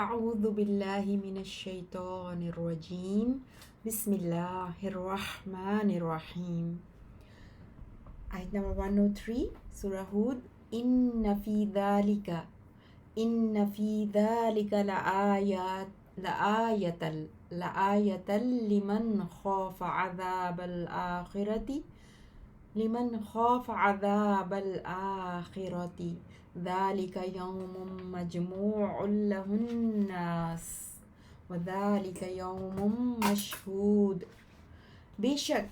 اعوذ باللہ من الشیطان الرجیم بسم اللہ الرحمن الرحیم. آیت نمبر 103 سورہ ہود. ان فی ذالک لآیۃ لمن خاف عذاب الآخرۃ ذالک یوم مجموع لہ الناس وذالک یوم مشہود. بے شک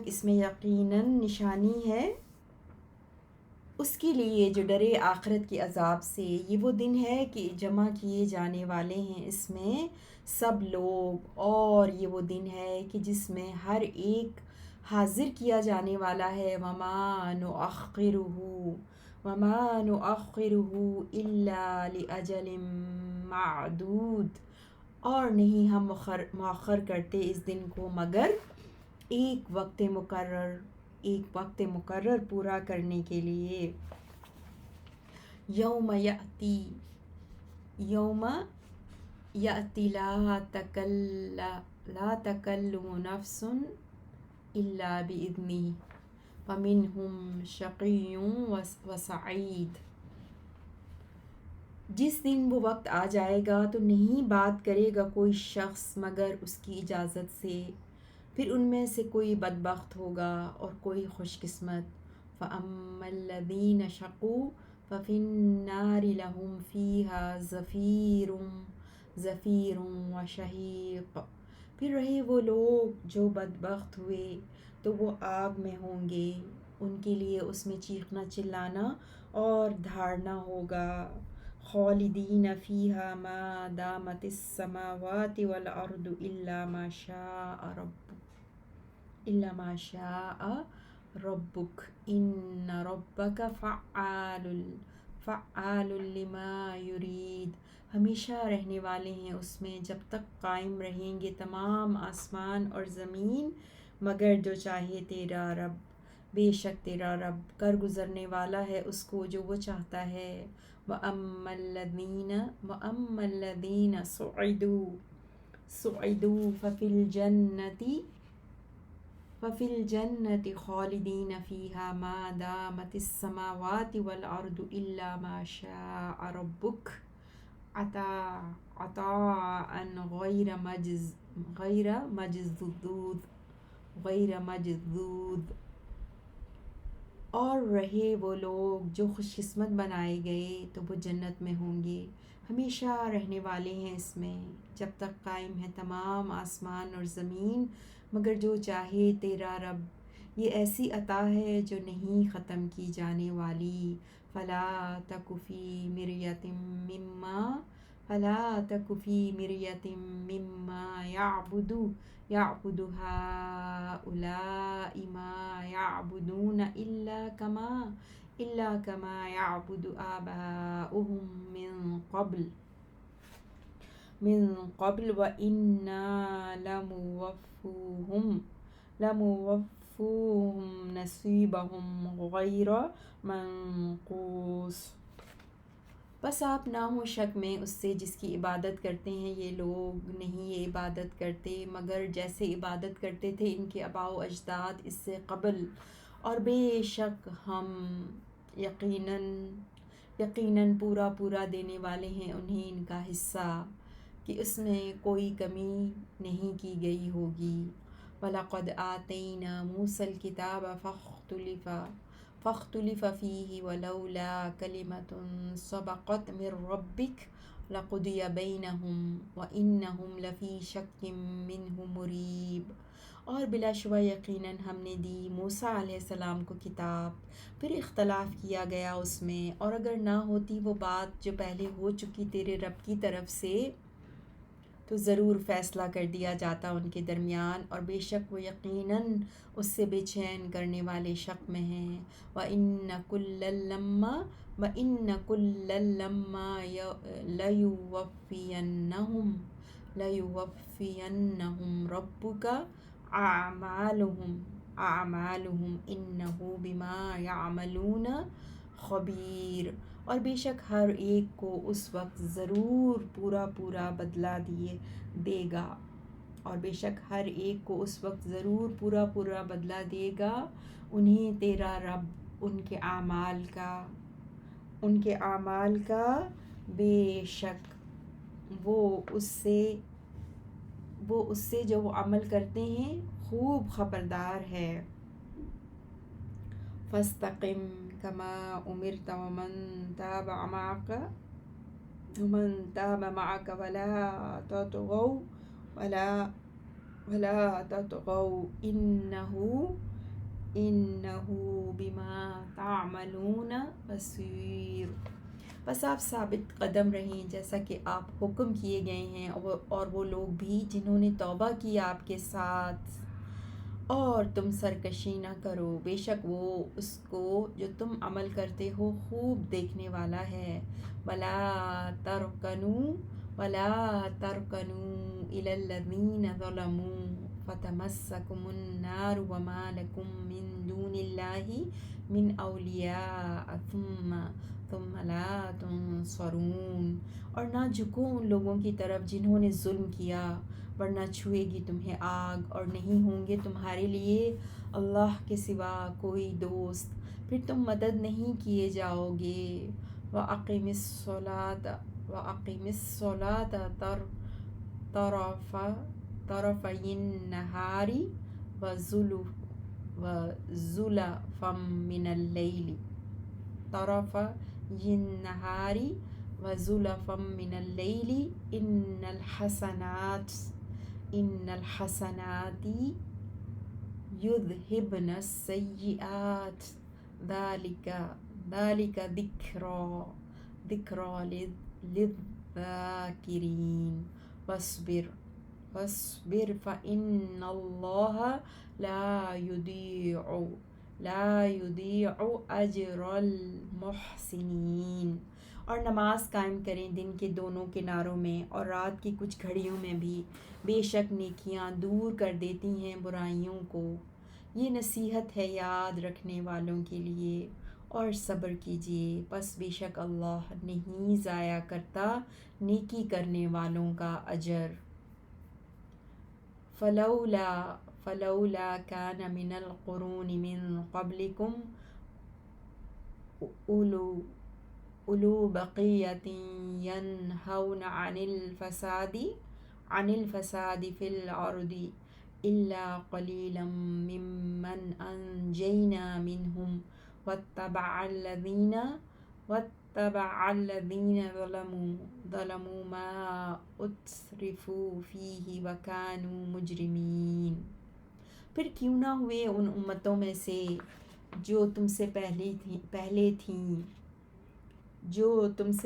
اس میں یقیناً نشانی ہے اس کے لیے جو ڈرے آخرت کے عذاب سے. یہ وہ دن ہے کہ جمع کیے جانے والے ہیں اس میں سب لوگ، اور یہ وہ دن ہے کہ جس میں ہر ایک حاضر کیا جانے والا ہے. وَمَا نُؤَخِّرُهُ إِلَّا لِأَجَلٍ مَّعْدُودٍ، اور نہیں ہم مؤخر کرتے اس دن کو مگر ایک وقت مقرر پورا کرنے کے لیے. یوم یأتی لا تکلم نفس الا بإذنہ فمنہم شقی وسعید. جس دن وہ وقت آ جائے گا تو نہیں بات کرے گا کوئی شخص مگر اس کی اجازت سے، پھر ان میں سے کوئی بدبخت ہوگا اور کوئی خوش قسمت. فَأَمَّا الَّذِينَ شَقُوا فَفِي النَّارِ لَهُمْ فِيهَا زَفِيرٌ وَشَهِيقٌ. پھر رہے وہ لوگ جو بدبخت ہوئے تو وہ آگ میں ہوں گے، ان کے لیے اس میں چیخنا چلانا اور دھاڑنا ہوگا. خالدین فیہا ما دامت السماوات والارض الا ما شاء ربک ان ربک فعال لما یرید. ہمیشہ رہنے والے ہیں اس میں جب تک قائم رہیں گے تمام آسمان اور زمین مگر جو چاہے تیرا رب. بے شک تیرا رب کر گزرنے والا ہے اس کو جو وہ چاہتا ہے. وَأَمَّا الَّذِينَ سُعِدُوا فَفِي الْجَنَّةِ خَالِدِينَ فِيهَا مَا دَامَتِ السَّمَاوَاتِ وَالْأَرْضُ إِلَّا مَا شَاءَ رَبُّكَ عَطَاءً غَيْرَ مَجْذُوذٍ. اور رہے وہ لوگ جو خوش قسمت بنائے گئے تو وہ جنت میں ہوں گے، ہمیشہ رہنے والے ہیں اس میں جب تک قائم ہے تمام آسمان اور زمین مگر جو چاہے تیرا رب. یہ ایسی عطا ہے جو نہیں ختم کی جانے والی. فلا تک فی مریۃ مما یعبد ہؤلاء ما یعبدون الا کما یعبد آباؤہم من قبل وَإِنَّا لَمُوَفُّوهُمْ نَصِیبَهُمْ غَیْرَ مَنقُوصٍ. بس آپ نہ ہو شک میں اس سے جس کی عبادت کرتے ہیں یہ لوگ. نہیں یہ عبادت کرتے مگر جیسے عبادت کرتے تھے ان کے آباء و اجداد اس سے قبل، اور بے شک ہم یقیناً پورا دینے والے ہیں انہیں ان کا حصہ کہ اس میں کوئی کمی نہیں کی گئی ہوگی. وَلَقَدْ آتَيْنَا مُوسَى الْكِتَابَ فَاخْتُلِفَ فِيهِ وَلَوْلَا كَلِمَةٌ سَبَقَتْ مِنْ رَبِّكَ لَقُضِيَ بَيْنَهُمْ وَإِنَّهُمْ لَفِي شَكٍّ مِّنْهُ مُرِیبٍ. اور بلا شبہ یقیناً ہم نے دی موسیٰ علیہ السلام کو کتاب، پھر اختلاف کیا گیا اس میں، اور اگر نہ ہوتی وہ بات جو پہلے ہو چکی تیرے رب کی طرف سے تو ضرور فیصلہ کر دیا جاتا ان کے درمیان، اور بے شک وہ یقیناً اس سے بے چین کرنے والے شک میں ہیں. وَإِنَّ كُلًّا لَمَّا لَيُوَفِّيَنَّهُمْ رَبُّكَ أَعْمَالَهُمْ إِنَّهُ بِمَا يَعْمَلُونَ خَبِيرٌ. اور بے شک ہر ایک کو اس وقت ضرور پورا پورا بدلہ دے گا، اور بے شک ہر ایک کو اس وقت ضرور پورا پورا بدلہ دے گا انہیں تیرا رب ان کے اعمال کا، بے شک وہ اس سے جو وہ عمل کرتے ہیں خوب خبردار ہے۔ فاستقم کما امرت ومن تاب معك ولا تطغوا انه بما تعملون بصیر۔ بس آپ ثابت قدم رہیں جیسا کہ آپ حکم کیے گئے ہیں، اور وہ لوگ بھی جنہوں نے توبہ کی آپ کے ساتھ، اور تم سرکشی نہ کرو، بے شک وہ اس کو جو تم عمل کرتے ہو خوب دیکھنے والا ہے۔ وَلَا تَرْكَنُوا إِلَى الَّذِينَ ظَلَمُوا فَتَمَسَّكُمُ النَّارُ وَمَا لَكُم مِّن دُونِ اللَّهِ مِنْ أَوْلِيَاءَ ثُمَّ لَا تُنصَرُونَ۔ اور نہ جھکو ان لوگوں کی طرف جنہوں نے ظلم کیا، ورنہ چھوئے گی تمہیں آگ، اور نہیں ہوں گے تمہارے لیے اللہ کے سوا کوئی دوست، پھر تم مدد نہیں کیے جاؤ گے۔ وَأَقِمِ الصَّلَاةَ طَرَفَيِ النَّهَارِ وَزُلَفًا مِّنَ اللَّيْلِ إِنَّ الْحَسَنَاتِ يُذْهِبْنَ السَّيِّئَاتِ ذَلِكَ ذِكْرَى لِلذَّاكِرِينَ۔ وَاصْبِرْ فَإِنَّ اللَّهَ لا يُضِيعُ أَجْرَ الْمُحْسِنِينَ۔ اور نماز قائم کریں دن کے دونوں کناروں میں اور رات کی کچھ گھڑیوں میں بھی، بے شک نیکیاں دور کر دیتی ہیں برائیوں کو۔ یہ نصیحت ہے یاد رکھنے والوں کے لیے، اور صبر کیجیے، پس بے شک اللہ نہیں ضائع کرتا نیکی کرنے والوں کا اجر۔ فلولا كان من القرون من قبلكم أولو بقية ينهون عن الفساد في الأرض إلا قليلا ممن أنجينا منهم واتبع الذين ظلموا ما أترفوا فيه وكانوا مجرمين۔ پھر کیوں نہ ہوئے ان امتوں میں سے جو تم سے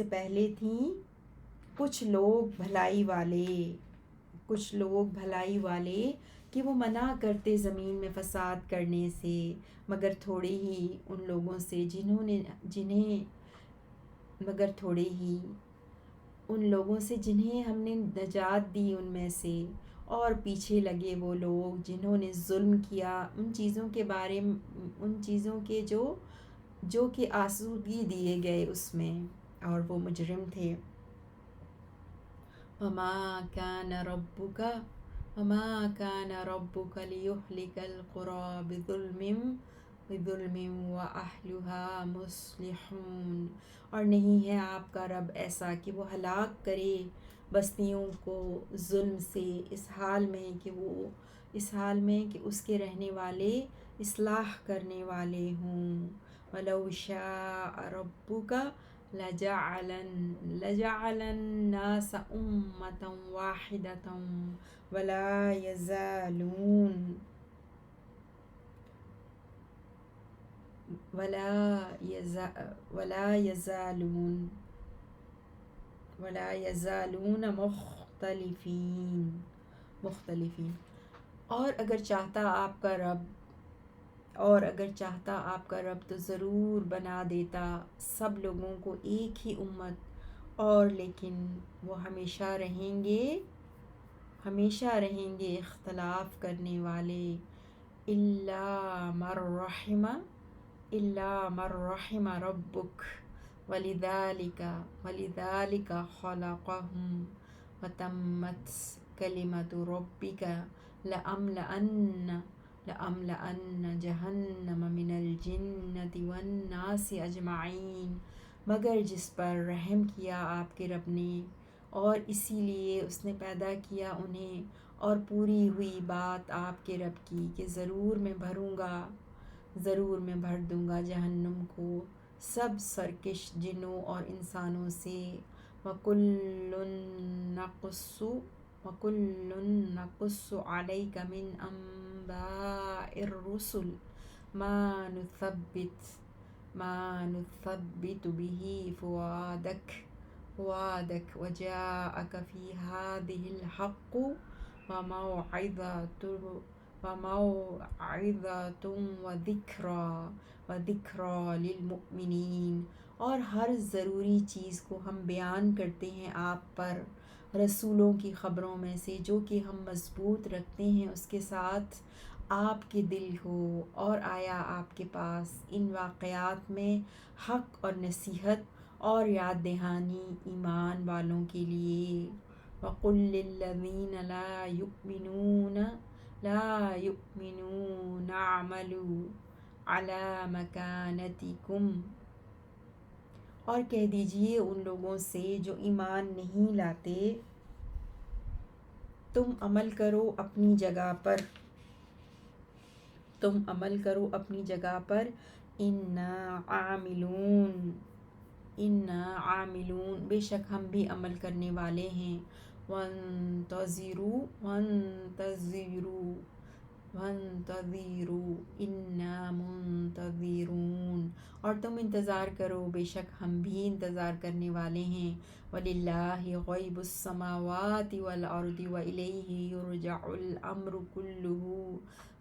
پہلے تھیں کچھ لوگ بھلائی والے کہ وہ منع کرتے زمین میں فساد کرنے سے، مگر تھوڑے ہی ان لوگوں سے جنہیں ہم نے نجات دی ان میں سے، اور پیچھے لگے وہ لوگ جنہوں نے ظلم کیا ان چیزوں کے جو کہ آسودگی دیے گئے اس میں، اور وہ مجرم تھے۔ وَمَا كَانَ رَبُّكَ لِيُهْلِكَ الْقُرَى بِظُلْمٍ وَأَهْلُهَا مُصْلِحُونَ۔ اور نہیں ہے آپ کا رب ایسا کہ وہ ہلاک کرے بستیوں کو ظلم سے، اس حال میں کہ اس کے رہنے والے اصلاح کرنے والے ہوں۔ وَلَوْ شَاءَ رَبُّكَ لَجَعَلَ النَّاسَ أُمَّةً وَاحِدَةً وَلَا يَزَالُونَ مُخْتَلِفِينَ۔ اور اگر چاہتا آپ کا رب تو ضرور بنا دیتا سب لوگوں کو ایک ہی امت، اور لیکن وہ ہمیشہ رہیں گے اختلاف کرنے والے، إِلَّا مَن رَّحِمَ رَبُّكَ، وَلِذَلِكَ خَلَقَهُمْ وَتَمَّتْ كَلِمَةُ رَبِّكَ لَأَمْلَأَنَّ جَهَنَّمَ مِنَ الْجِنَّةِ وَالنَّاسِ أَجْمَعِينَ، مگر جس پر رحم کیا آپ کے رب نے، اور اسی لیے اس نے پیدا کیا انہیں، اور پوری ہوئی بات آپ کے رب کی کہ ضرور میں بھر دوں گا جہنم کو سب سرکش جنوں اور انسانوں سے۔ وَكُلٌّ نَقُصُّ عَلَيْكَ مِنْ أَنْبَاءِ الرُّسُلِ مَا نُثَبِّتُ بِهِ فُؤَادَكَ وَجَاءَكَ فِي هَذِهِ الْحَقُّ وَمَوْعِظَةٌ وَذِكْرَى لِلْمُؤْمِنِينَ، اور ہر ضروری چیز کو ہم بیان کرتے ہیں آپ پر رسولوں کی خبروں میں سے جو کہ ہم مضبوط رکھتے ہیں اس کے ساتھ آپ کے دل کو، اور آیا آپ کے پاس ان واقعات میں حق اور نصیحت اور یاد دہانی ایمان والوں کے لیے۔ وَقُلْ لِلَّذِينَ لَا يُؤْمِنُونَ اعْمَلُوا عَلَى مَكَانَتِكُمْ، اور کہہ دیجئے ان لوگوں سے جو ایمان نہیں لاتے، تم عمل کرو اپنی جگہ پر، اِنَّا عَامِلُونَ، بے شک ہم بھی عمل کرنے والے ہیں۔ وَانتَظِرُوا اِنَّا مُنتَظِرُونَ، اور تم انتظار کرو بے شک ہم بھی انتظار کرنے والے ہیں۔ وَلِلَّهِ غَيْبُ السَّمَاوَاتِ وَالْأَرْضِ وَإِلَيْهِ يُرْجَعُ الْأَمْرُ كُلُّهُ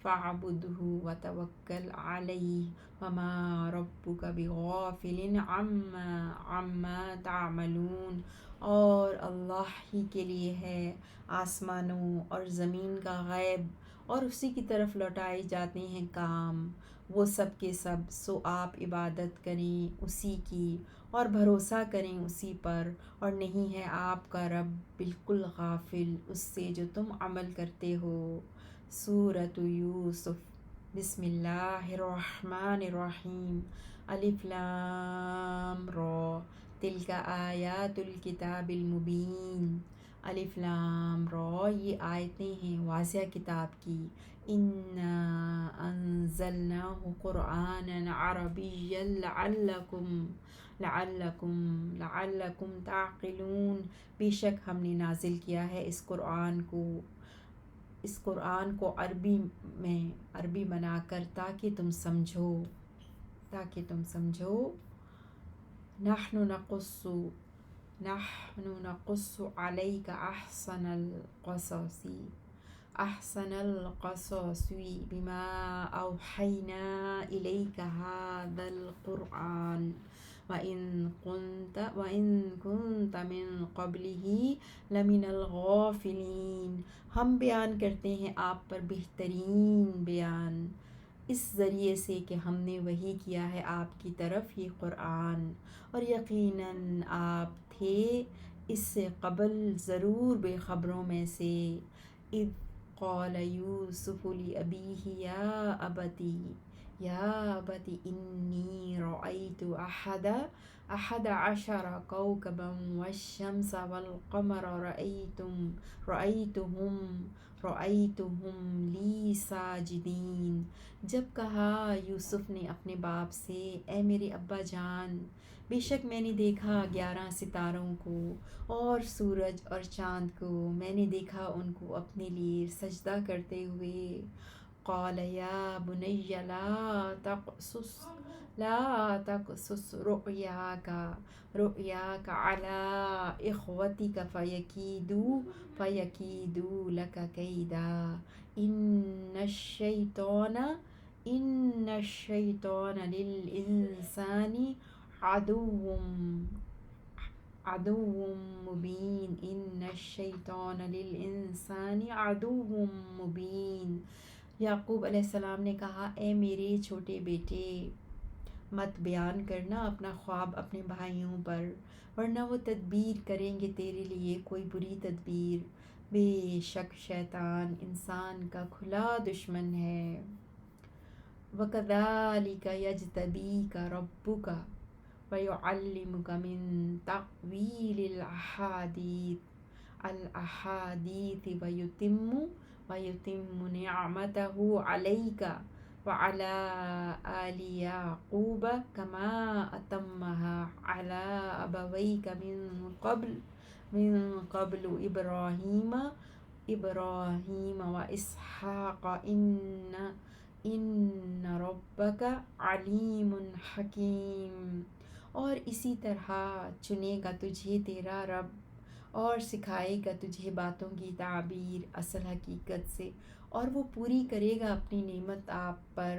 فَاعْبُدْهُ وَتَوَكَّلْ عَلَيْهِ وَمَا رَبُّكَ بِغَافِلٍ عَمَّا تَعْمَلُونَ، اور اللہ ہی کے لیے ہے آسمانوں اور زمین کا غیب، اور اسی کی طرف لوٹائے جاتے ہیں کام، وہ سب کے سب، سو آپ عبادت کریں اسی کی اور بھروسہ کریں اسی پر، اور نہیں ہے آپ کا رب بالکل غافل اس سے جو تم عمل کرتے ہو۔ سورۃ یوسف، بسم اللہ الرحمن الرحیم۔ الف لام را، تلک آیات الکتاب المبین۔ الف لام را، یہ آیتیں ہیں واضح کتاب کی۔ اِنَّا أَنزَلْنَاهُ قُرْآنًا عَرَبِيًّا لَعَلَّكُمْ تَعْقِلُونَ، بے شک ہم نے نازل کیا ہے اس قرآن کو عربی بنا کر تاکہ تم سمجھو۔ نحن نقص علیک احسن القصص بما اوحینا الیک ھذا القرآن وَإِن كُنتَ مِن قَبْلِهِ لَمِنَ الْغَافِلِينَ، ہم بیان کرتے ہیں آپ پر بہترین بیان اس ذریعے سے کہ ہم نے وحی کیا ہے آپ کی طرف یہ قرآن، اور یقیناً آپ تھے اس سے قبل ضرور بے خبروں میں سے۔ اذ قال یوسف لأبیہ یا ابت انی رأیت احد عشر کوكبا والشمس والقمر رأیتهم لی ساجدین، جب کہا یوسف نے اپنے باپ سے، اے میرے ابا جان، بے شک میں نے دیکھا 11 ستاروں کو اور سورج اور چاند کو، میں نے دیکھا ان کو اپنے لیے سجدہ کرتے ہوئے۔ قال یا بنی لا تقصص رؤیاک علی اخوتک فیکیدوا لک کیدا ان الشیطان للانسان عدو مبین۔ یعقوب علیہ السلام نے کہا، اے میرے چھوٹے بیٹے، مت بیان کرنا اپنا خواب اپنے بھائیوں پر، ورنہ وہ تدبیر کریں گے تیرے لیے کوئی بری تدبیر۔ بے شک شیطان انسان کا کھلا دشمن ہے۔ وَكَذَلِكَ يَجْتَبِيكَ رَبُّكَ وَيُعَلِّمُكَ مِن تَأْوِيلِ الْأَحَادِيثِ وَيُتِمُّ نِعْمَتَهُ عَلَيْكَ وَعَلَى آلِ يَعْقُوبَ كَمَا أَتَمَّهَا عَلَى أَبَوَيْكَ مِن قَبْلُ إِبْرَاهِيمَ وَإِسْحَاقَ إِنَّ رَبَّكَ عَلِيمٌ حَکِيمٌ۔ اور اسی طرح چنے گا تجھے تیرا رب اور سکھائے گا تجھے باتوں کی تعبیر اصل حقیقت سے، اور وہ پوری کرے گا اپنی نعمت آپ پر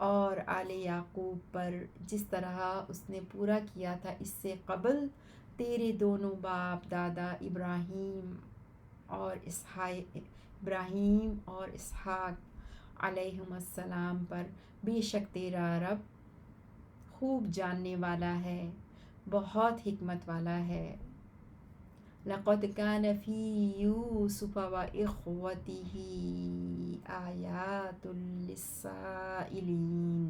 اور آل یعقوب پر جس طرح اس نے پورا کیا تھا اس سے قبل تیرے دونوں باپ دادا ابراہیم اور اسحاق علیہم السلام پر۔ بے شک تیرا رب خوب جاننے والا ہے، بہت حکمت والا ہے۔ لَقَدْ كَانَ فِي يُوسُفَ وَإِخْوَتِهِ آيَاتٌ لِلسَّائِلِينَ۔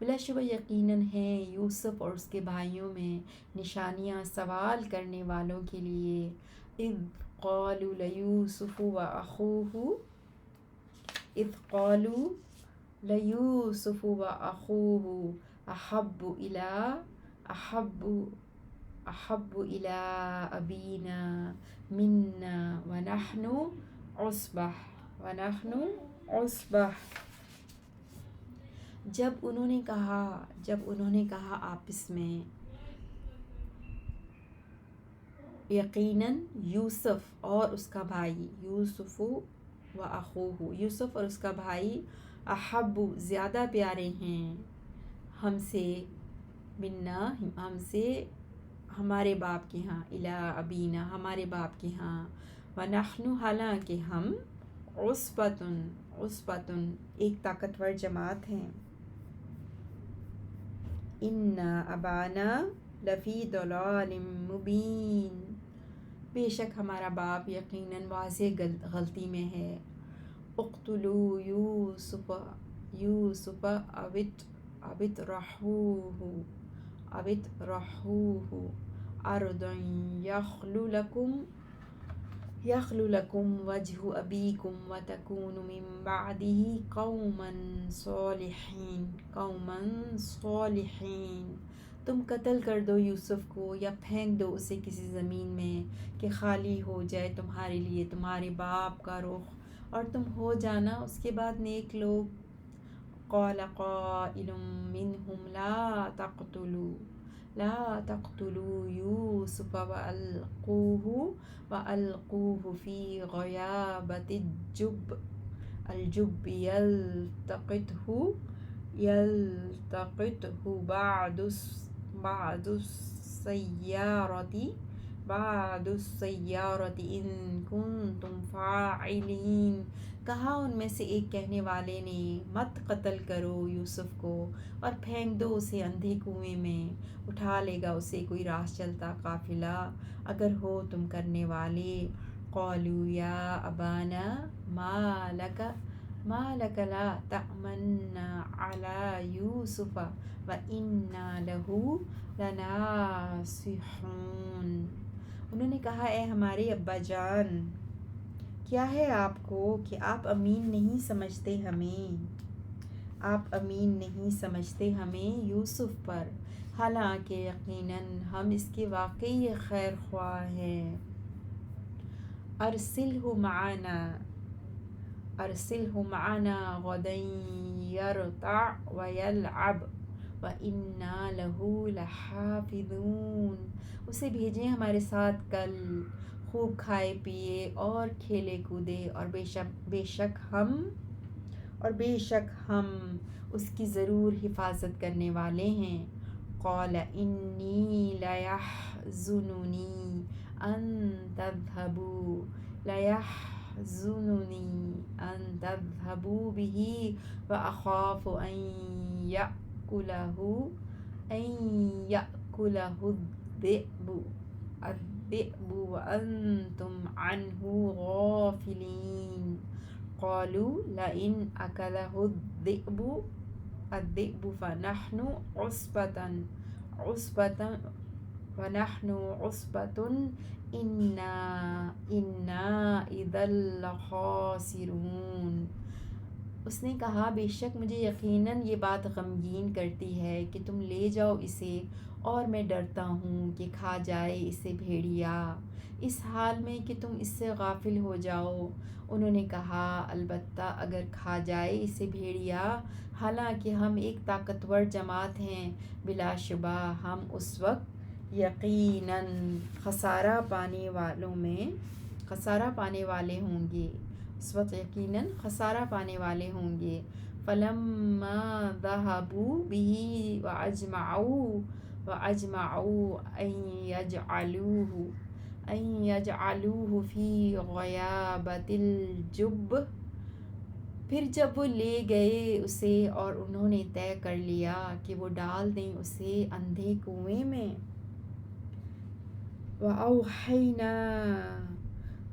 بلا شبہ یقیناً ہیں یوسف اور اس کے بھائیوں میں نشانیاں سوال کرنے والوں کے لیے۔ اذ قالوا ليوسف وأخوه أحب إلى أبينا منا ونحن عصبة۔ جب انہوں نے کہا آپس میں، یقیناً یوسف اور اس کا بھائی، یوسف اور اس کا بھائی احب زیادہ پیارے ہیں ہم سے، منا ہم سے، ہمارے باپ کے ہاں، الی ابینا ہمارے باپ کے ہاں، ونحن حالانکہ ہم، عصبۃ ایک طاقتور جماعت ہیں، ان ابانا لفی ضلال مبین، بے شک ہمارا باپ یقیناً واضح غلطی میں ہے۔ اقتلوا یوسف او اطرحوه ارضا یخل لکم وجہ ابیکم وتکونوا من بعدہ قوما صالحین۔ تم قتل کر دو یوسف کو یا پھینک دو اسے کسی زمین میں کہ خالی ہو جائے تمہارے لیے تمہارے باپ کا رخ اور تم ہو جانا اس کے بعد نیک لوگ۔ قال قائل منہم لا تقتلوا یوسف وألقوه فی غیابۃ الجب یلتقطہ بعض السیارۃ ان کنتم فاعلین۔ کہا ان میں سے ایک کہنے والے نے، مت قتل کرو یوسف کو اور پھینک دو اسے اندھے کنویں میں، اٹھا لے گا اسے کوئی راہ چلتا قافلہ اگر ہو تم کرنے والے۔ قالوا یا ابانا ما لک لا تأمنا علی یوسف وإنا لہ لناصحون۔ انہوں نے کہا اے ہمارے ابا جان، کیا ہے آپ کو کہ آپ امین نہیں سمجھتے ہمیں یوسف پر، حالانکہ یقیناً ہم اس کے واقعی خیر خواہ ہیں۔ ارسلہ معنا غدا یرتع ویلعب وإنا لہ لحافظون۔ اسے بھیجیں ہمارے ساتھ کل، خوب کھائے پیے اور کھیلے کودے، اور بے شک ہم اس کی ضرور حفاظت کرنے والے ہیں۔ قال انی لیحزننی ان تذہبوا يحزنني أن تذهبوا به وأخاف أن يأكله الذئب وأنتم عنه غافلين. قالوا لئن أكله الذئب فنحن عصبة إنا إذا لخاسرون۔ اس نے کہا بے شک مجھے یقیناً یہ بات غمگین کرتی ہے کہ تم لے جاؤ اسے، اور میں ڈرتا ہوں کہ کھا جائے اسے بھیڑیا، اس حال میں کہ تم اس سے غافل ہو جاؤ۔ انہوں نے کہا البتہ اگر کھا جائے اسے بھیڑیا، حالانکہ ہم ایک طاقتور جماعت ہیں، بلا شبہ ہم اس وقت یقیناً خسارہ پانے والے ہوں گے، فلما ذهبوا به وأجمعوا أن يجعلوه في غيابة الجب، پھر جب وہ لے گئے اسے اور انہوں نے طے کر لیا کہ وہ ڈال دیں اسے اندھے کنویں میں،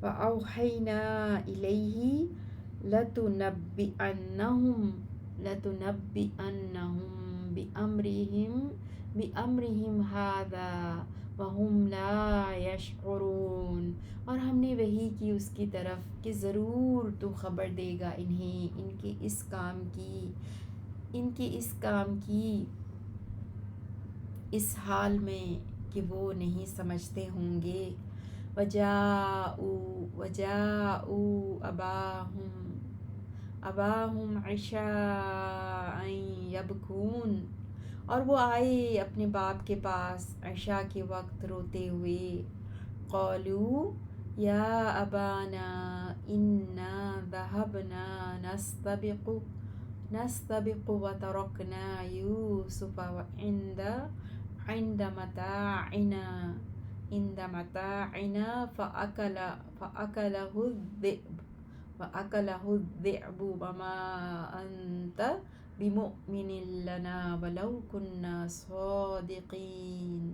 وَأَوْحَيْنَا إِلَيْهِ لَتُنَبِّئَنَّهُم بِأَمْرِهِمْ هَذَا وَهُمْ لَا يَشْعُرُونَ، اور ہم نے وحی کی اس کی طرف کہ ضرور تو خبر دے گا انہیں ان کے اس کام کی اس حال میں کہ وہ نہیں سمجھتے ہوں گے۔ وَجَاءُوا أَبَاهُمْ عِشَاءً يَبْكُونَ، اور وہ آئے اپنے باپ کے پاس عشاء کے وقت روتے ہوئے۔ قالوا یا ابانا انا ذهبنا نستبق وتركنا يوسف عند متاعنا فأكله الذئب وما أنت بمؤمن لنا ولو كنا صادقين۔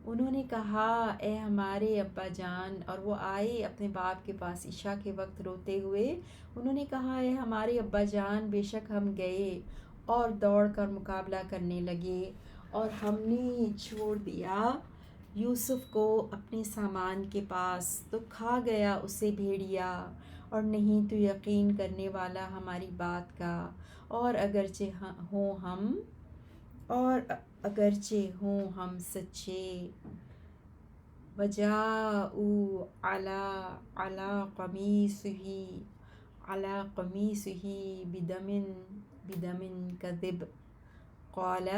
انہوں نے کہا اے ہمارے ابا جان، اور وہ آئے اپنے باپ کے پاس عشاء کے وقت روتے ہوئے۔ انہوں نے کہا اے ہمارے ابا جان، بے شک ہم گئے اور دوڑ کر مقابلہ کرنے لگے، اور ہم نے چھوڑ دیا یوسف کو اپنے سامان کے پاس، تو کھا گیا اسے بھیڑیا، اور نہیں تو یقین کرنے والا ہماری بات کا، اور اگرچہ ہوں ہم سچے۔ وَجَاءُوا عَلَى قَمِيصِهِ بِدَمٍ كَذِبٍ قَالَ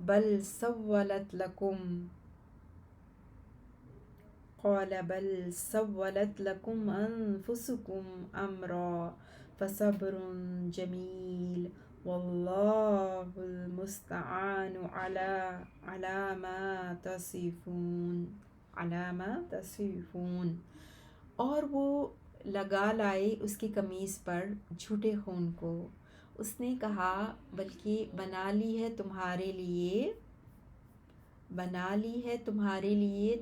بَلْ سَوَّلَتْ لَكُمْ أَنفُسُكُمْ أَمْرًا فَصَبْرٌ جَمِيلٌ وَاللَّهُ الْمُسْتَعَانُ عَلَى مَا تَصِفُونَ۔ اور وہ لگا لائے اس کی قمیص پر جھوٹے خون کو۔ اس نے کہا بلکہ بنا لی ہے تمہارے لیے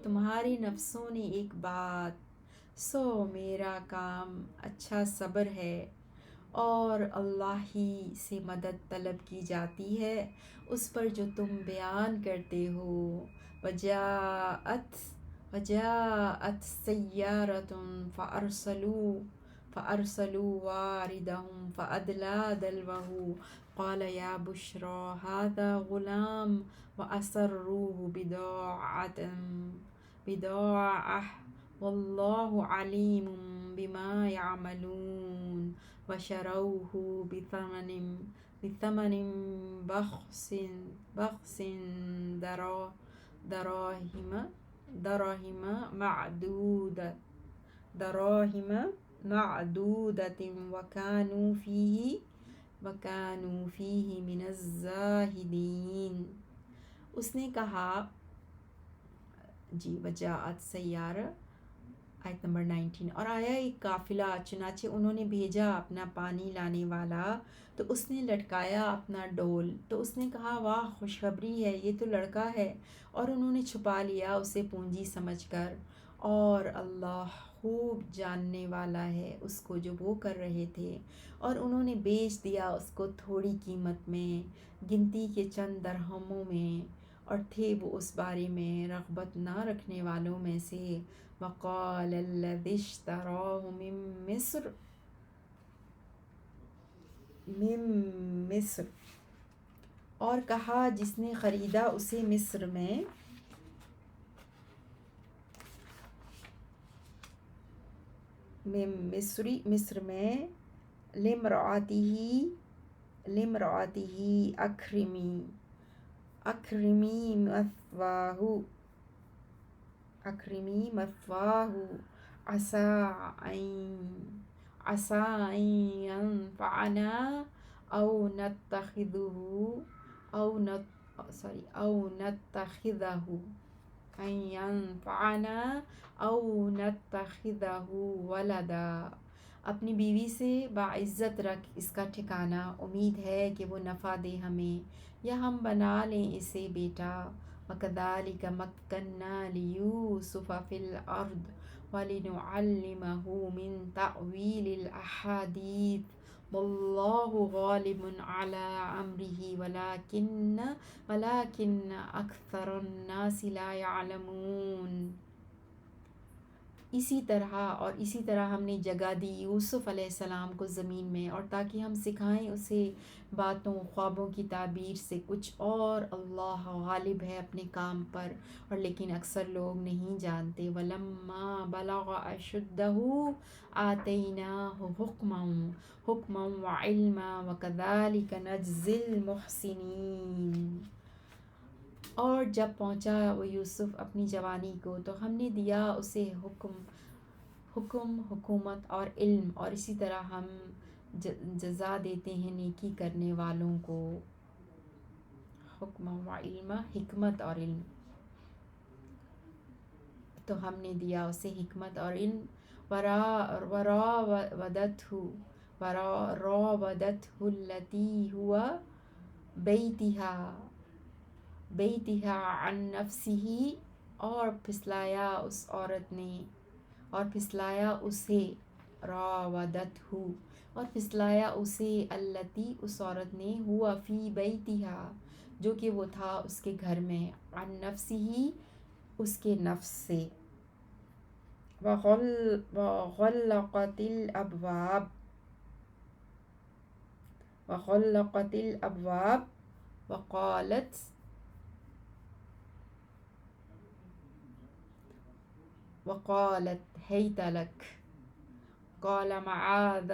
تمہارے نفسوں نے ایک بات، سو میرا کام اچھا صبر ہے، اور اللہ ہی سے مدد طلب کی جاتی ہے اس پر جو تم بیان کرتے ہو۔ وَجَاءَتْ سَيَّارَةٌ فَأَرْسَلُوا وَارِدَهُمْ فَأَدْلَى دَلْوَهُ قَالَ يَا بُشْرَى هَذَا غُلَامٌ وَأَسَرُّوهُ بِضَاعَةً وَاللَّهُ عَلِيمٌ بِمَا يَعْمَلُونَ وَشَرَوْهُ بِثَمَنٍ بَخْسٍ دراهم معدودة وكانوا فيه من الزاهدين۔ اس نے کہا وجاءت سیارہ، آیت نمبر 19۔ اور آیا ایک قافلہ، چنانچہ انہوں نے بھیجا اپنا پانی لانے والا، تو اس نے لٹکایا اپنا ڈول، تو اس نے کہا واہ خوشخبری ہے، یہ تو لڑکا ہے، اور انہوں نے چھپا لیا اسے پونجی سمجھ کر، اور اللہ خوب جاننے والا ہے اس کو جو وہ کر رہے تھے، اور انہوں نے بیچ دیا اس کو تھوڑی قیمت میں، گنتی کے چند درہموں میں، اور تھے وہ اس بارے میں رغبت نہ رکھنے والوں میں سے۔ وقال الذی اشتراہ من مصر، اور کہا جس نے خریدا اسے مصر میں، مصر میں، لامرأتہ اکرمی مثواہ عسى ان ينفعنا او نتخذہ ولدا۔ اپنی بیوی سے باعزت رکھ اس کا ٹھکانہ، امید ہے کہ وہ نفع دے ہمیں، یا ہم بنا لیں اسے بیٹا۔ وَكَذَلِكَ مَكَّنَّا لِيُوسُفَ فِي الْأَرْضِ وَلِنُعَلِّمَهُ مِن تَأْوِيلِ الْأَحَادِيثِ وَاللَّهُ غَالِبٌ عَلَى أَمْرِهِ وَلَكِنَّ أَكْثَرَ النَّاسِ لَا يَعْلَمُونَ۔ اسی طرح ہم نے جگہ دی یوسف علیہ السلام کو زمین میں، اور تاکہ ہم سکھائیں اسے باتوں خوابوں کی تعبیر سے کچھ، اور اللہ غالب ہے اپنے کام پر، اور لیکن اکثر لوگ نہیں جانتے۔ وَلَمَّا بَلَغَ أَشُدَّهُ آتَيْنَاهُ حُكْمًا وَعِلْمًا وَكَذَلِكَ نَجْزِي الْمُحْسِنِينَ۔ اور جب پہنچا وہ یوسف اپنی جوانی کو، تو ہم نے دیا اسے حکم، حکومت اور علم، اور اسی طرح ہم جزا دیتے ہیں نیکی کرنے والوں کو۔ حکم و علم، حکمت اور علم، تو ہم نے دیا اسے حکمت اور علم۔ وراودته التي هو بیتہا عن نفسہ، اور پھسلایا اسے التی اس عورت نے، ہوا فی بیتہا جو کہ وہ تھا اس کے گھر میں، عن نفسہ اس کے نفس سے، وغلقت الابواب وقالت هیت لک، قال معاذ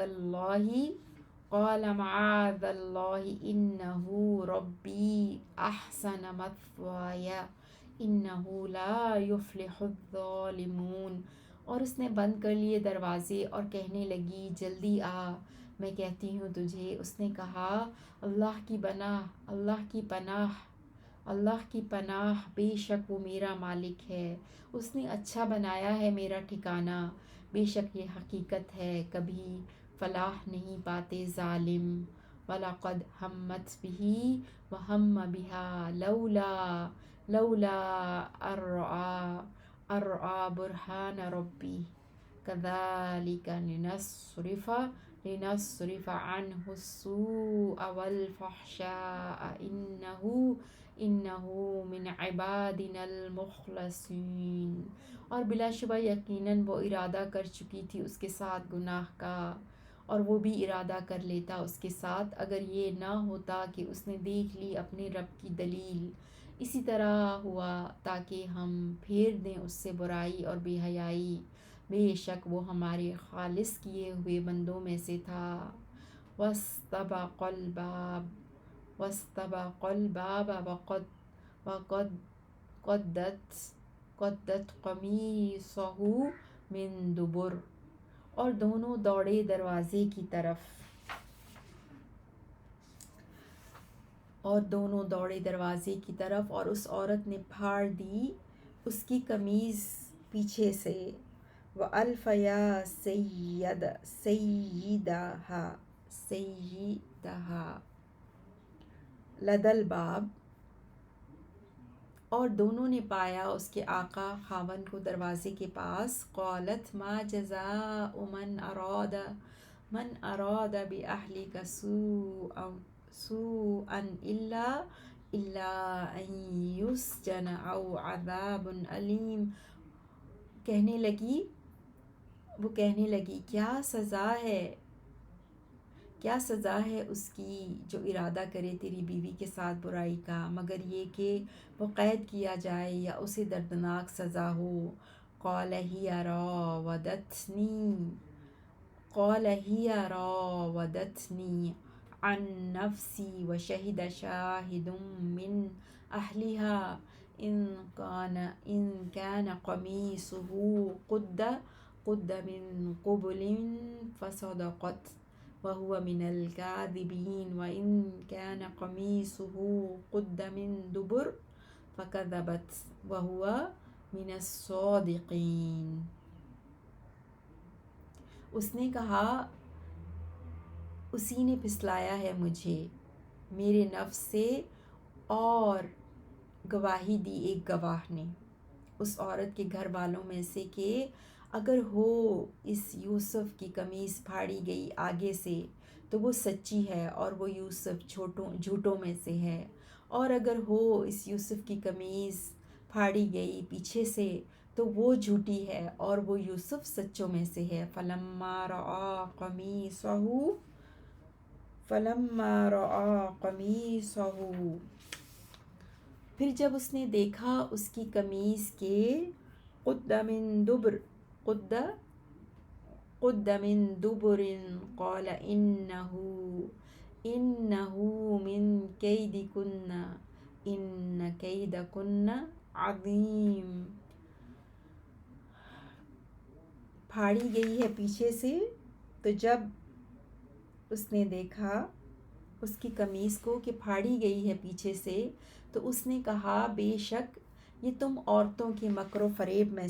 اللہ انہ ربی احسن مثوایا انہ لا یفلح الظالمون۔ اور اس نے بند کر لیے دروازے اور کہنے لگی جلدی آ، میں کہتی ہوں تجھے۔ اس نے کہا اللہ کی پناہ، بے شک وہ میرا مالک ہے، اس نے اچھا بنایا ہے میرا ٹھکانہ، بے شک یہ حقیقت ہے کبھی فلاح نہیں پاتے ظالم۔ وَلَقَدْ هَمَّتْ بِهِ وَهَمَّ بِهَا لَوْلَا أَن رَّأَىٰ بُرْهَانَ رَبِّهِ كَذَٰلِكَ لِنَصْرِفَ عَنْهُ السُّوءَ وَالْفَحْشَاءَ إِنَّهُ مِنْ عِبَادِنَا الْمُخْلَصِينَ۔ اور بلا شبہ یقیناً وہ ارادہ کر چکی تھی اس کے ساتھ گناہ کا، اور وہ بھی ارادہ کر لیتا اس کے ساتھ اگر یہ نہ ہوتا کہ اس نے دیکھ لی اپنے رب کی دلیل۔ اسی طرح ہوا تاکہ ہم پھیر دیں اس سے برائی اور بے حیائی، بے شک وہ ہمارے خالص کیے ہوئے بندوں میں سے تھا۔ وَاسْتَبَقَ الْبَابَ وَقَدَّتْ قَمِيصَهُ مِن دُبُرٍ، اور دونوں دوڑے دروازے کی طرف، اور اس عورت نے پھاڑ دی اس کی قمیض پیچھے سے۔ وَأَلْفَ يَا سَيِّدَهَا لَدَى الْبَابِ، اور دونوں نے پایا اس کے آقا خاوند کو دروازے کے پاس. قالت ما جزاء من اراد بأهلك سوءا الا ان يسجن او عذاب علیم. وہ کہنے لگی کیا سزا ہے اس کی جو ارادہ کرے تیری بیوی کے ساتھ برائی کا، مگر یہ کہ وہ قید کیا جائے یا اسے دردناک سزا ہو. قال هي راودتني عن نفسي وشهد شاهد من أهلها إن كان قميصه قد من قبل فصدقت وهو من الكاذبين وإن كان قميصه قد من دبر فكذبت وهو من الصادقين. اس نے کہا اسی نے پھسلایا ہے مجھے میرے نفس سے، اور گواہی دی ایک گواہ نے اس عورت کے گھر والوں میں سے کہ اگر ہو اس یوسف کی قمیص پھاڑی گئی آگے سے تو وہ سچی ہے اور وہ یوسف جھوٹوں میں سے ہے، اور اگر ہو اس یوسف کی قمیص پھاڑی گئی پیچھے سے تو وہ جھوٹی ہے اور وہ یوسف سچوں میں سے ہے. فلما رأى قميصه، پھر جب اس نے دیکھا اس کی قمیص کے قد من دبر قال إنه من كيدكن إن كيدكن عظیم. پھاڑی گئی ہے پیچھے سے، تو جب اس نے دیکھا اس کی قمیص کو کہ پھاڑی گئی ہے پیچھے سے تو اس نے کہا بے شک یہ تم عورتوں کے مکر و فریب میں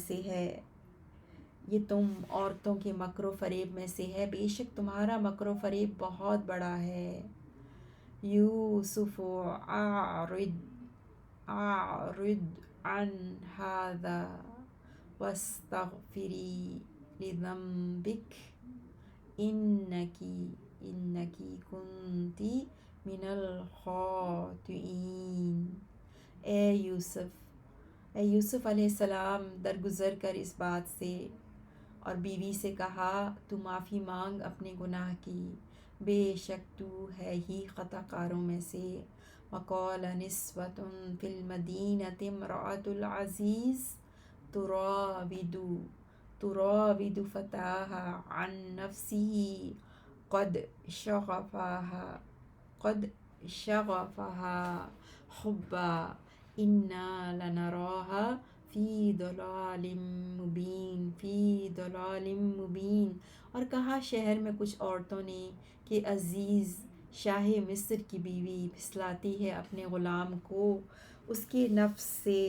سے ہے، بے شک تمہارا مکر و فریب بہت بڑا ہے. یوسف اعرض عن هذا واستغفری لذنبک انکی کنتی من الخاطئین. اے یوسف علیہ السلام درگزر کر اس بات سے، اور بیوی سے کہا تو معافی مانگ اپنے گناہ کی، بے شک تو ہے ہی خطا کاروں میں سے. وقال نسوة في المدينة امرأة العزيز تراود فتاها عن نفسه قد شغفها حبا إنا لنراها فی ضلال مبین. اور کہا شہر میں کچھ عورتوں نے کہ عزیز شاہ مصر کی بیوی پھسلاتی ہے اپنے غلام کو اس کے نفس سے،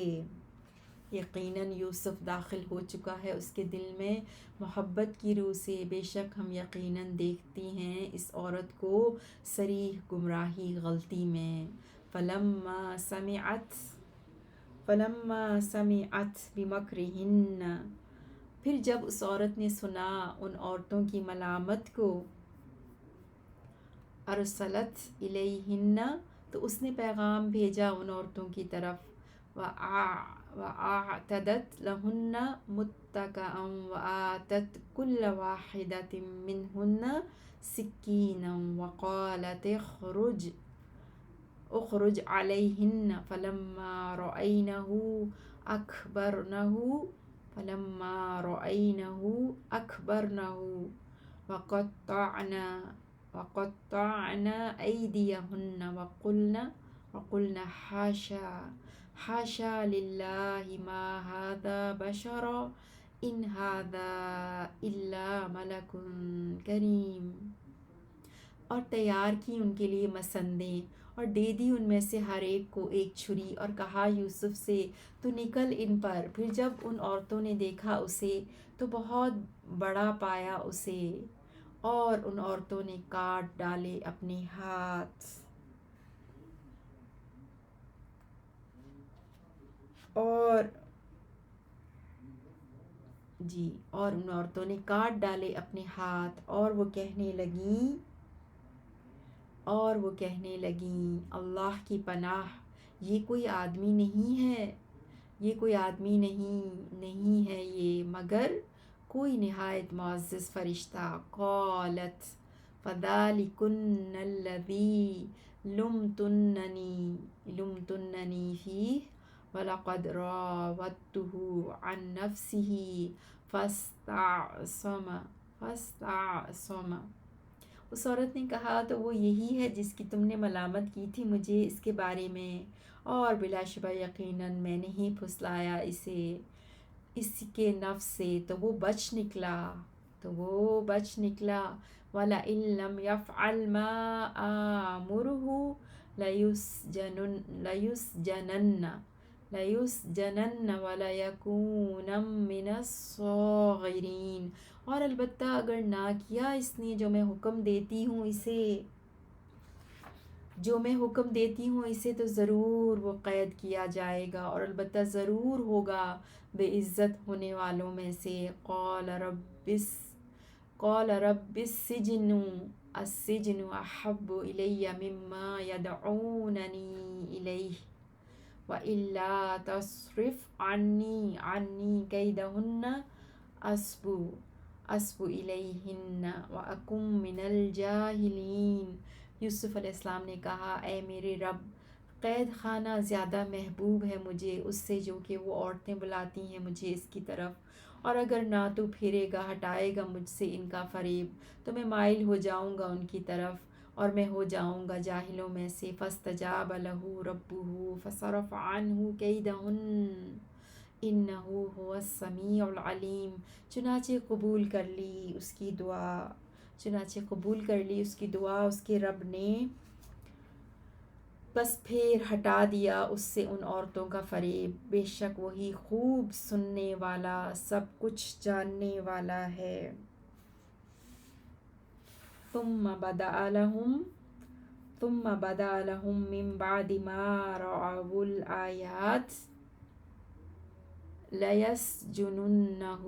یقیناً یوسف داخل ہو چکا ہے اس کے دل میں محبت کی روح سے، بے شک ہم یقیناً دیکھتی ہیں اس عورت کو صریح گمراہی غلطی میں. فلما سمعت بمکرہن، پھر جب اس عورت نے سنا ان عورتوں کی ملامت کو، ارسلت الیہن، تو اس نے پیغام بھیجا ان عورتوں کی طرف. وَأَعْتَدَتْ لَهُنَّ مُتَّكَأً وَآتَتْ كُلَّ وَاحِدَةٍ مِّنْهُنَّ سِكِّينًا وَقَالَتِ اخرج عَلَيْهِنَّ فَلَمَّا رَأَيْنَهُ أَكْبَرْنَهُ وَقَطَّعْنَ أَيْدِيَهُنَّ وَقُلْنَ حاشا للہ ما هذا بشرا إن هذا إلا ملک کریم. اور تیار کی ان کے لیے مسندیں اور دے دی ان میں سے ہر ایک کو ایک چھری، اور کہا یوسف سے تو نکل ان پر۔ پھر جب ان عورتوں نے دیکھا اسے تو بہت بڑا پایا اسے، اور ان عورتوں نے کاٹ ڈالے اپنے ہاتھ، اور اور ان عورتوں نے کاٹ ڈالے اپنے ہاتھ، اور وہ کہنے لگیں اللہ کی پناہ، یہ کوئی آدمی نہیں ہے، یہ کوئی آدمی نہیں ہے یہ، مگر کوئی نہایت معزز فرشتہ۔ قالت فذلکن الذی لمتننی فیہ وَلَقَدْ رَاوَدتُّهُ عَن نَفْسِهِ فَاسْتَعْصَمَ۔ اس عورت نے کہا تو وہ یہی ہے جس کی تم نے ملامت کی تھی مجھے اس کے بارے میں، اور بلا شبہ یقیناً میں نے ہی پھسلایا اسے اس کے نفس سے، تو وہ بچ نکلا۔ وَلَئِن لَّمْ يَفْعَلْ مَا آمُرُهُ لَيُسْجَنَنَّ وَلَيَكُونًا مِّنَ الصَّاغِرِينَ۔ اور البتہ اگر نہ کیا اس نے جو میں حکم دیتی ہوں اسے تو ضرور وہ قید کیا جائے گا، اور البتہ ضرور ہوگا بے عزت ہونے والوں میں سے۔ قال رب السجن احب الی مما یدعوننی الیہ وَإِلَّا تَصْرِفْ عَنِّي كَيْدَهُنَّ أَصْبُ إِلَيْهِنَّ وَأَكُن مِّنَ الْجَاهِلِينَ۔ یوسف علیہ السلام نے کہا اے میرے رب، قید خانہ زیادہ محبوب ہے مجھے اس سے جو کہ وہ عورتیں بلاتی ہیں مجھے اس کی طرف، اور اگر نہ تو پھیرے گا ہٹائے گا مجھ سے ان کا فریب تو میں مائل ہو جاؤں گا ان کی طرف، اور میں ہو جاؤں گا جاہلوں میں سے۔ فاستجاب له ربه فصرف عنه كيدهن انه هو السمیع العلیم۔ چنانچہ قبول کر لی اس کی دعا اس کے رب نے، بس پھر ہٹا دیا اس سے ان عورتوں کا فریب، بے شک وہی خوب سننے والا سب کچھ جاننے والا ہے۔ ثم بدا لهم من بعد ما رأوا الآیات لَيَسْجُنُنَّهُ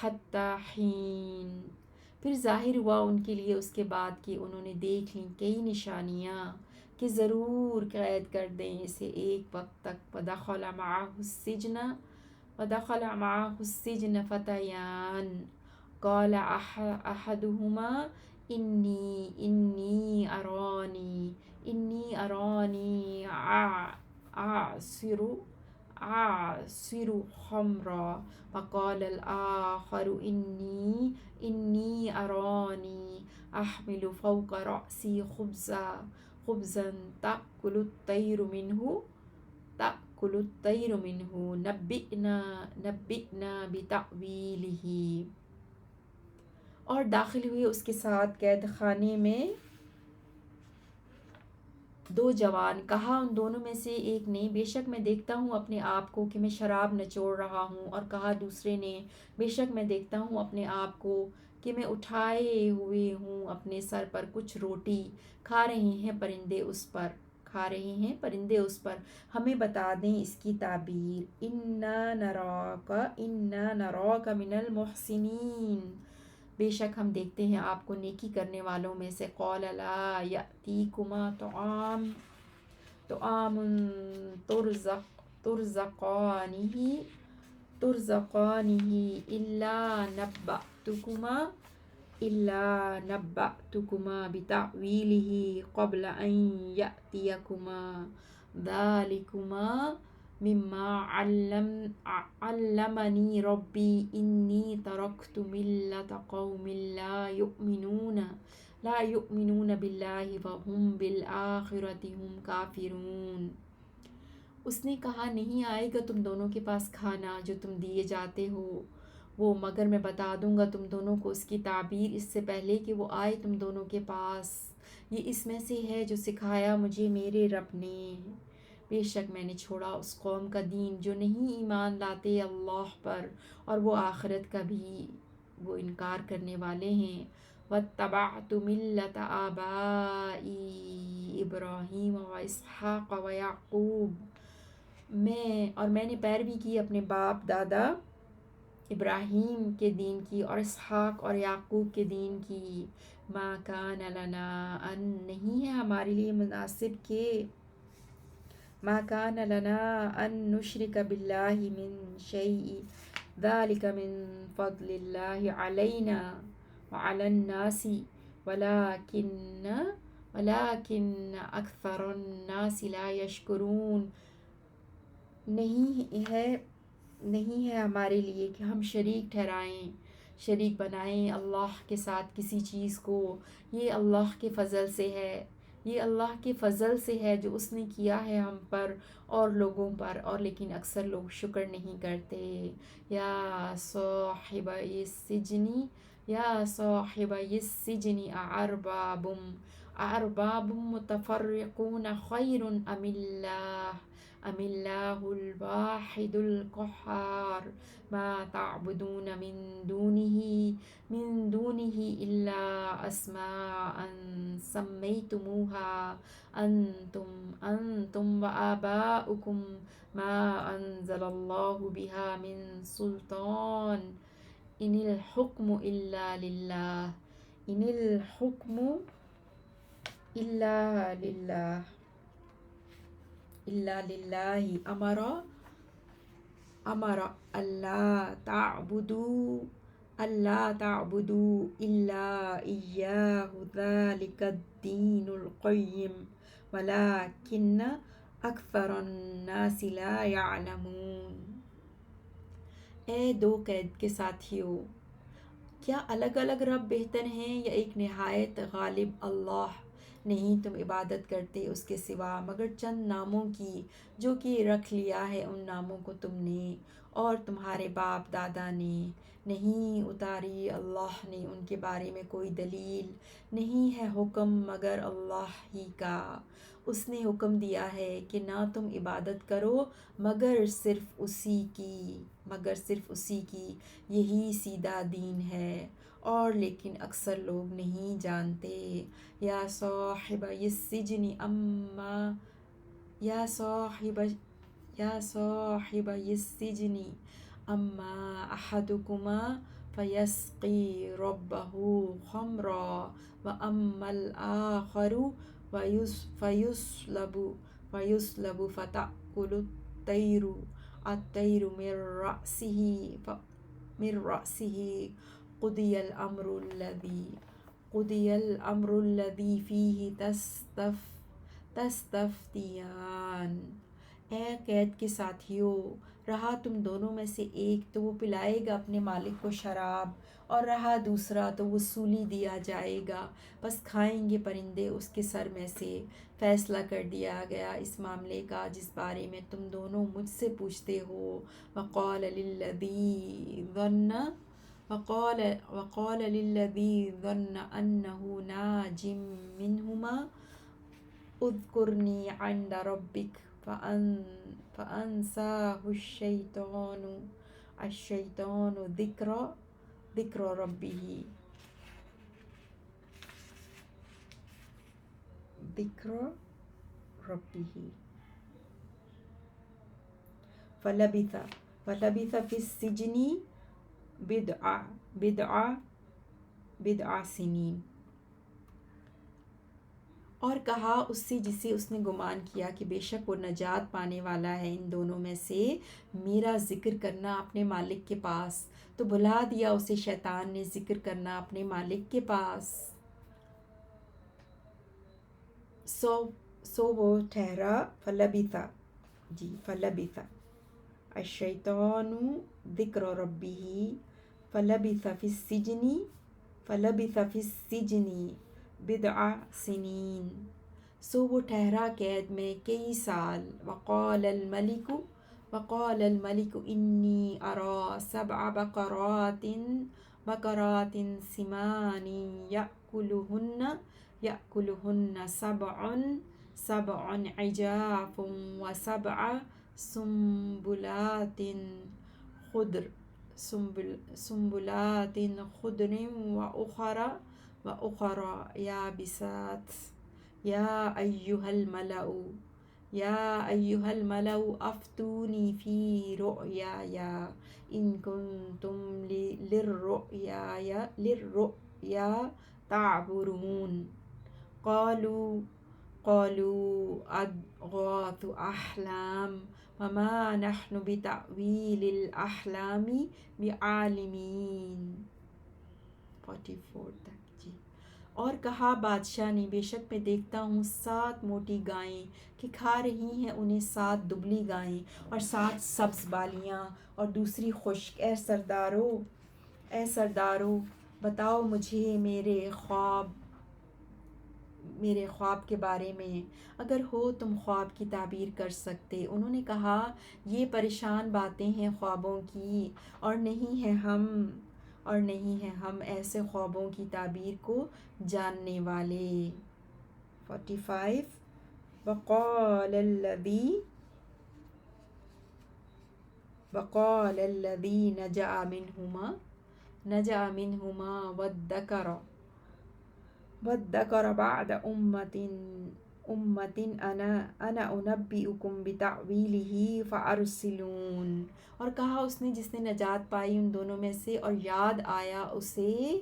حَتَّى حِینٍ۔ پھر ظاہر ہوا ان کے لیے اس کے بعد کہ انہوں نے دیکھ لیں کئی نشانیاں کہ ضرور قید کر دیں اسے ایک وقت تک۔ وَدَخَلَ مَعَهُ السِّجْنَ فَتَيَانِ قَالَ أَحَدُهُمَا إِنِّي أَرَانِي أَعْصِرُ خَمْرًا وَقَالَ الْآخَرُ إِنِّي أَرَانِي أَحْمِلُ فَوْقَ رَأْسِي خُبْزًا تَأْكُلُ الطَّيْرُ مِنْهُ نَبِّئْنَا بِتَأْوِيلِهِ۔ اور داخل ہوئے اس کے ساتھ قید خانے میں دو جوان، کہا ان دونوں میں سے ایک نے بے شک میں دیکھتا ہوں اپنے آپ کو کہ میں شراب نچوڑ رہا ہوں، اور کہا دوسرے نے بے شک میں دیکھتا ہوں اپنے آپ کو کہ میں اٹھائے ہوئے ہوں اپنے سر پر کچھ روٹی، کھا رہے ہیں پرندے اس پر، ہمیں بتا دیں اس کی تعبیر۔ اِنَّا نَرَاكَ مِنَ الْمُحْسِنِينَ، بے شک ہم دیکھتے ہیں آپ کو نیکی کرنے والوں میں سے۔ قَالَ لَا يَأْتِيكُمَا طَعَامٌ تُرْزَقَانِهِ إِلَّا نَبَّأْتُكُمَا بِتَأْوِيلِهِ قَبْلَ أَن يَأْتِيَكُمَا ذَلِكُمَا مِمَّا عَلَّمَنِي رَبِّي إِنِّي تَرَكْتُ مِلَّةَ قَوْمٍ لَا يُؤْمِنُونَ بِاللَّهِ وَهُمْ بِالْآخِرَةِ هُمْ كَافِرُونَ۔ اس نے کہا نہیں آئے گا تم دونوں کے پاس کھانا جو تم دیے جاتے ہو، وہ مگر میں بتا دوں گا تم دونوں کو اس کی تعبیر اس سے پہلے کہ وہ آئے تم دونوں کے پاس۔ یہ اس میں سے ہے جو سکھایا مجھے میرے رب نے۔ بے شک میں نے چھوڑا اس قوم کا دین جو نہیں ایمان لاتے اللہ پر اور وہ آخرت کا بھی وہ انکار کرنے والے ہیں۔ وَاتَّبَعْتُ مِلَّةَ آبَائِي إِبْرَاهِيمَ وَإِسْحَاقَ وَيَعْقُوبَ، میں نے پیروی کی اپنے باپ دادا ابراہیم کے دین کی اور اسحاق اور یعقوب کے دین کی۔ ما کان لنا ان، نہیں ہے ہمارے لیے مناسب کہ ما کان لنا ان نشرک باللہ من شیء ذلک من فضل اللہ علینا وعلی الناس ولکن اکثر الناس لا یشکرون۔ نہیں ہے ہمارے لیے کہ ہم شریک بنائیں اللہ کے ساتھ کسی چیز کو، یہ اللہ کے فضل سے ہے، یہ اللہ کے فضل سے ہے جو اس نے کیا ہے ہم پر اور لوگوں پر، اور لیکن اکثر لوگ شکر نہیں کرتے۔ یا صاحبی السجن اارباب متفرقون خیر ام اللہ الواحد القہار ما تعبدون من دونه الا اسماء سمیتموها انتم وآباؤکم ما انزل اللہ بها من سلطان ان الحکم الا للہ امر اللہ تعبدوا الا ایاہ ذلک الدین القیم ولکن اکثر الناس لا یعلمون۔ اے دو قید کے ساتھیو، کیا الگ الگ رب بہتر ہیں یا ایک نہایت غالب اللہ؟ نہیں تم عبادت کرتے اس کے سوا مگر چند ناموں کی جو کہ رکھ لیا ہے ان ناموں کو تم نے اور تمہارے باپ دادا نے۔ نہیں اتاری اللہ نے ان کے بارے میں کوئی دلیل، نہیں ہے حکم مگر اللہ ہی کا۔ اس نے حکم دیا ہے کہ نہ تم عبادت کرو مگر صرف اسی کی، یہی سیدھا دین ہے، اور لیکن اکثر لوگ نہیں جانتے۔ یا صاحبی السجن اما احدکما فیسقی ربہ خمرا واما الآخر فیصلب فتأکل الطیر من رأسه قضی الامر الذی فیہ تستفتیان۔ اے قید کے ساتھیو، رہا تم دونوں میں سے ایک تو وہ پلائے گا اپنے مالک کو شراب، اور رہا دوسرا تو وصولی دیا جائے گا، بس کھائیں گے پرندے اس کے سر میں سے۔ فیصلہ کر دیا گیا اس معاملے کا جس بارے میں تم دونوں مجھ سے پوچھتے ہو۔ وقال للذی ظن انہ ناج منہما اذکرنی عند ربک فانساہ الشیطان ذکر ربہ فلبث فی السجن بضع سنین۔ اور کہا اس سے جسے اس نے گمان کیا کہ بے شک وہ نجات پانے والا ہے ان دونوں میں سے، میرا ذکر کرنا اپنے مالک کے پاس، تو بھلا دیا اسے شیطان نے ذکر کرنا اپنے مالک کے پاس۔ سو وہ ٹھہرا، فلبث الشیطان ذکر ربہ فلبث فی السجن بضع سنین، سو وہ ٹھہرا قید میں کئی سال۔ وقال الملک وقال الملك إني أرى 7 بقرات سمان يأكلهن سبع عجاف و7 سنبلات خضر خضر وأخرى يابسات يا أيها الملأ أفتوني في رؤياي إن كنتم للرؤيا تعبرون قالوا أضغاث أحلام وما نحن بتأويل الأحلام بعالمين 44 تک جی. اور کہا بادشاہ نے بے شک میں دیکھتا ہوں 7 موٹی گائیں کہ کھا رہی ہیں انہیں 7 دبلی گائیں اور 7 سبز بالیاں اور دوسری خشک. اے سردارو بتاؤ مجھے میرے خواب کے بارے میں اگر ہو تم خواب کی تعبیر کر سکتے. انہوں نے کہا یہ پریشان باتیں ہیں خوابوں کی اور نہیں ہیں ہم ایسے خوابوں کی تعبیر کو جاننے والے. 45 وقال الذي نجا منهما وادكر بعد أمة أنا أنبئكم بتأويله فأرسلون. اور کہا اس نے جس نے نجات پائی ان دونوں میں سے اور یاد آیا اسے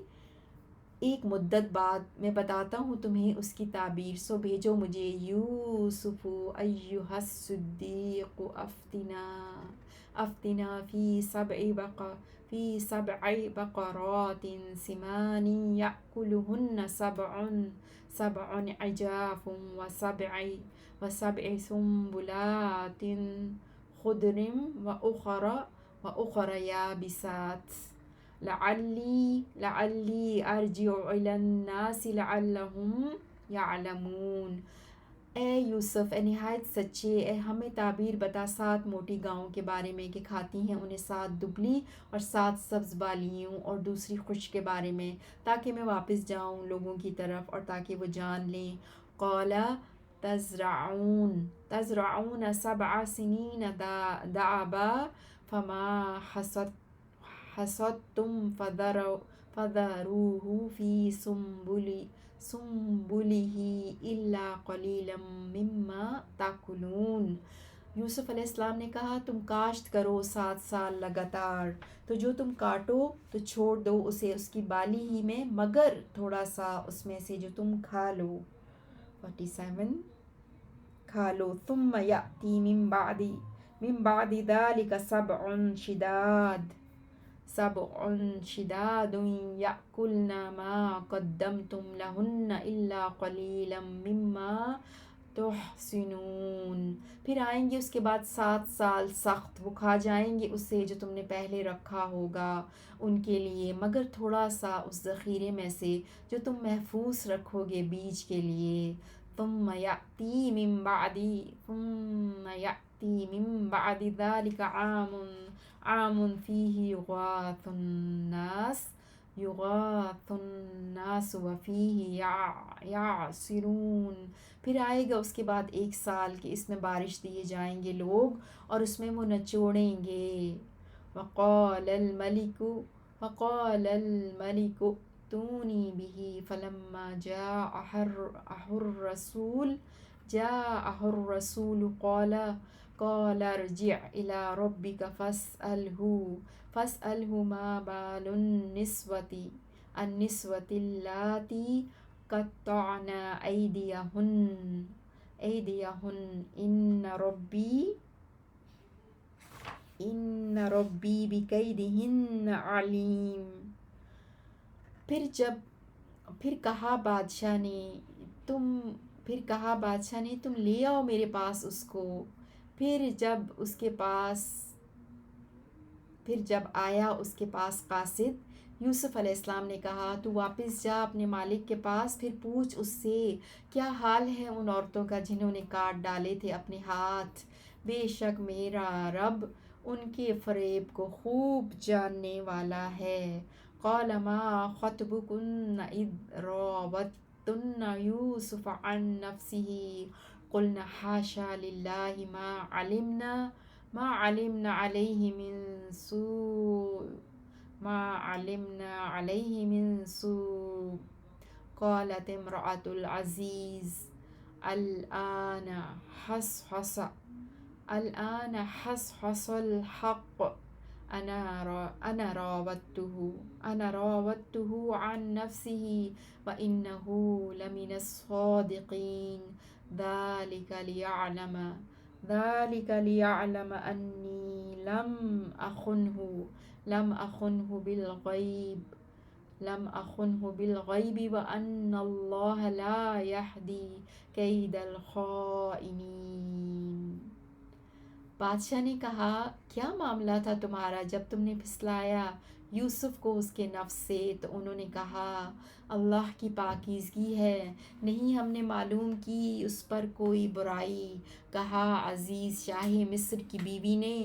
ایک مدت بعد میں بتاتا ہوں تمہیں اس کی تعبیر سو بھیجو مجھے. یوسف ایھا الصدیق افتنا فی سبع بقرات سمان یأکلہن سبع عجاف و7 سنبلات خضر وأخر یابسات لعلی ارجع الی الناس لعلہم یعلمون. اے یوسف اے نہایت سچے اے ہمیں تعبیر بتا 7 موٹی گاؤں کے بارے میں کہ کھاتی ہیں انہیں 7 دبلی اور 7 سبز بالیوں اور دوسری خشک کے بارے میں تاکہ میں واپس جاؤں لوگوں کی طرف اور تاکہ وہ جان لیں. قال تزرعون 7 سنین دأبا فما حصدتم فذروه في سنبله إلا قليلا مما تأكلون. یوسف علیہ السلام نے کہا تم کاشت کرو 7 سال لگاتار تو جو تم کاٹو تو چھوڑ دو اسے اس کی بالی ہی میں مگر تھوڑا سا اس میں سے جو تم کھا لو. 47 کھا لو. ثم يأتي من بعد ذلك 7 شداد يأكلن ما قدمتم لهن إلا قليلا مما تحسنون. پھر آئیں گے اس کے بعد 7 سال سخت وہ کھا جائیں گے اسے جو تم نے پہلے رکھا ہوگا ان کے لیے مگر تھوڑا سا اس ذخیرے میں سے جو تم محفوظ رکھو گے بیج کے لیے. ثم يأتي من بعد ذلك عام فيه يغاث الناس وفيه يعصرون. پھر آئے گا اس کے بعد 1 سال کہ اس میں بارش دیے جائیں گے لوگ اور اس میں وہ نچوڑیں گے. وقال الملك ائتوني به فلما جاءه الرسول قال ارجع إلى ربك فاسأله ما بال النسوة اللاتي قطعن أيديهن إن ربي بكيدهن عليم. پھر کہا بادشاہ نے تم لے آؤ میرے پاس اس کو. پھر جب آیا اس کے پاس قاصد یوسف علیہ السلام نے کہا تو واپس جا اپنے مالک کے پاس پھر پوچھ اس سے کیا حال ہے ان عورتوں کا جنہوں نے کاٹ ڈالے تھے اپنے ہاتھ بے شک میرا رب ان کے فریب کو خوب جاننے والا ہے۔ قال ما خطبكن إذ راوتن يوسف عن نفسه قلنا حاشا لله ما علمنا عليه من سوء ما علمنا عليه من سوء قالت امرأة العزيز الآن حصحص حصحص الحق أنا راودته عن نفسه وإنه لمن الصادقين ذلك ليعلم أني لم أخنه بالغيب وأن الله لا يهدي كيد الخائنين۔ بادشاہ نے کہا کیا معاملہ تھا تمہارا جب تم نے پھسلایا یوسف کو اس کے نفس سے؟ تو انہوں نے کہا اللہ کی پاکیزگی ہے، نہیں ہم نے معلوم کی اس پر کوئی برائی۔ کہا عزیز شاہ مصر کی بیوی نے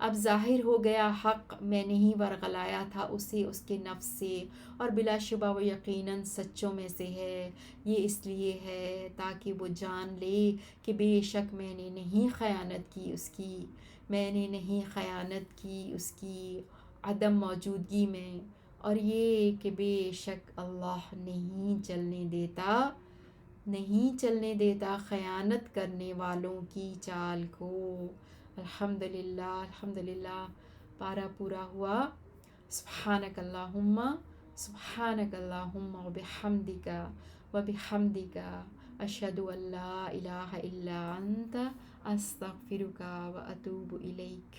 اب ظاہر ہو گیا حق، میں نے ہی ورغلایا تھا اسے اس کے نفس سے، اور بلا شبہ وہ یقیناً سچوں میں سے ہے۔ یہ اس لیے ہے تاکہ وہ جان لے کہ بے شک میں نے نہیں خیانت کی اس کی عدم موجودگی میں، اور یہ کہ بے شک اللہ نہیں چلنے دیتا خیانت کرنے والوں کی چال کو۔ الحمدللہ پارہ پورا ہوا۔ سبحانک اللہم وبحمدک اشہد ان لا الہ الا انت استغفرک واتوب الیک۔